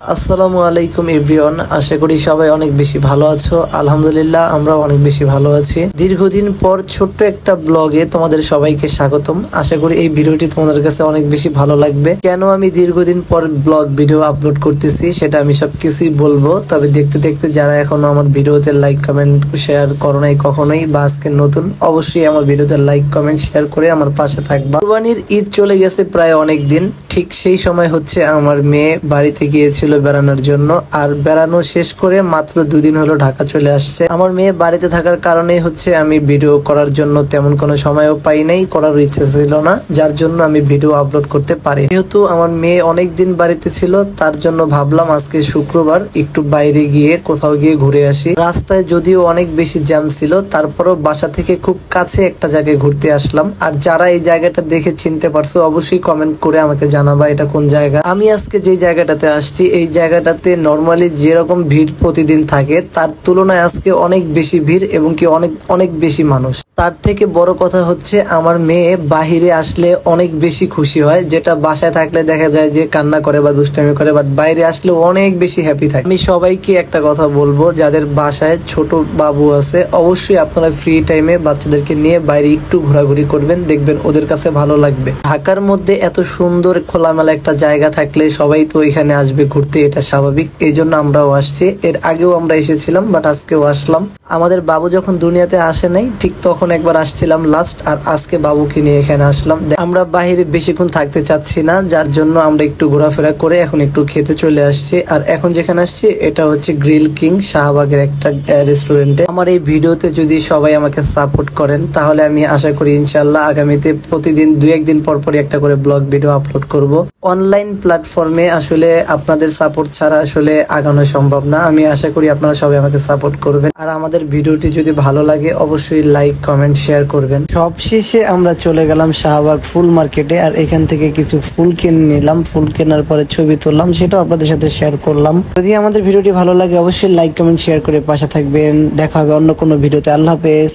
আসসালামু আলাইকুম এভরিওয়ান, আশা করি সবাই অনেক বেশি ভালো আছো। আলহামদুলিল্লাহ আমরা অনেক বেশি ভালো আছি। দীর্ঘদিন পর ছোট্ট একটা ব্লগে তোমাদের সবাইকে স্বাগতম। আশা করি এই ভিডিওটি তোমাদের কাছে অনেক বেশি ভালো লাগবে। কেন আমি দীর্ঘদিন পর ব্লগ ভিডিও আপলোড করতেছি সেটা আমি সবকিছুই বলবো। তবে দেখতে দেখতে যারা এখনো আমার ভিডিওতে লাইক কমেন্ট শেয়ার করো নাই কখনোই, বা আজকে নতুন, অবশ্যই আমার ভিডিওতে লাইক কমেন্ট শেয়ার করে আমার পাশে থাকবা। কুরবানির ঈদ চলে গেছে প্রায় অনেক দিন। ঠিক সেই সময় হচ্ছে আমার মেয়ে বাড়িতে গিয়েছিল বেড়ানোর জন্য, আর বেড়ানো শেষ করে মাত্র দুদিন হলো ঢাকা চলে আসছে। আমার মেয়ে বাড়িতে থাকার কারণেই হচ্ছে আমি ভিডিও করার জন্য তেমন কোনো সময়ও পাই নাই, করার ইচ্ছে ছিল না, যার জন্য আমি ভিডিও আপলোড করতে পারি। যেহেতু আমার মেয়ে অনেক দিন বাড়িতে ছিল, তার জন্য ভাবলাম আজকে শুক্রবার একটু বাইরে গিয়ে কোথাও গিয়ে ঘুরে আসি। রাস্তায় যদিও অনেক বেশি জ্যাম ছিল, তারপরও বাসা থেকে খুব কাছে একটা জায়গায় ঘুরতে আসলাম। আর যারা এই জায়গাটা দেখে চিনতে পারছো অবশ্যই কমেন্ট করে আমাকে জানাবা এটা কোন জায়গা। আমি আজকে যে জায়গাটাতে আসছি, এই জায়গাটাতে নর্মালি যেরকম ভিড় প্রতিদিন থাকে তার তুলনায় আজকে অনেক বেশি ভিড়, এবং কি অনেক অনেক বেশি মানুষ। তার থেকে বড় কথা হচ্ছে আমার মেয়ে বাহিরে আসলে অনেক বেশি খুশি হয়, যেটা বাসায় থাকলে দেখা যায় যে কান্না করে বা দুষ্টামি করে, বাট বাইরে আসলে অনেক বেশি হ্যাপি থাকে। আমি সবাইকে একটা কথা বলবো, যাদের বাসায় ছোট বাবু আছে অবশ্যই আপনারা ফ্রি টাইমে বাচ্চাদেরকে নিয়ে বাইরে একটু ঘোরাঘুরি করবেন, দেখবেন ওদের কাছে ভালো লাগবে। ঢাকার মধ্যে এত সুন্দর খোলামেলা একটা জায়গা থাকলে সবাই তো এখানে আসবে ঘুরতে, এটা স্বাভাবিক। এই জন্য আমরাও আসছি। এর আগেও আমরা এসেছিলাম, বাট আজকেও আসলাম। আমাদের বাবু যখন দুনিয়াতে আসে নাই ঠিক তখন একবার আসছিলাম লাস্ট, আর আজকে বাবুকে নিয়ে এখানে আসলাম। আমরা বাহিরে বেশিক্ষণ থাকতে চাচ্ছি না, যার জন্য আমরা একটু ঘোরাফেরা করে এখন একটু খেতে চলে আসছি। আর এখন যেখানে আসছি এটা হচ্ছে গ্রিল কিং, শাহবাগের একটা রেস্টুরেন্টে। আমার এই ভিডিওতে যদি সবাই আমাকে সাপোর্ট করেন তাহলে আমি আশা করি ইনশাল্লাহ আগামীতে প্রতিদিন দুই একদিন পর পরই একটা করে ব্লগ ভিডিও আপলোড করব। অনলাইন প্ল্যাটফর্মে আসলে আপনাদের সাপোর্ট ছাড়া আসলে আগানো সম্ভব না। আমি আশা করি আপনারা সবাই আমাকে সাপোর্ট করবেন, আর আমাদের ভিডিওটি যদি ভালো লাগে অবশ্যই লাইক কমেন্ট শেয়ার করবেন। সবশেষে আমরা চলে গেলাম শাহবাগ ফুল মার্কেটে, আর এখান থেকে কিছু ফুল কিনে নিলাম। ফুল কেনার পরে ছবি তুললাম, সেটাও আপনাদের সাথে শেয়ার করলাম। যদি আমাদের ভিডিওটি ভালো লাগে অবশ্যই লাইক কমেন্ট শেয়ার করে পাশে থাকবেন। দেখা হবে অন্য কোনো ভিডিওতে। আল্লাহ হাফেজ।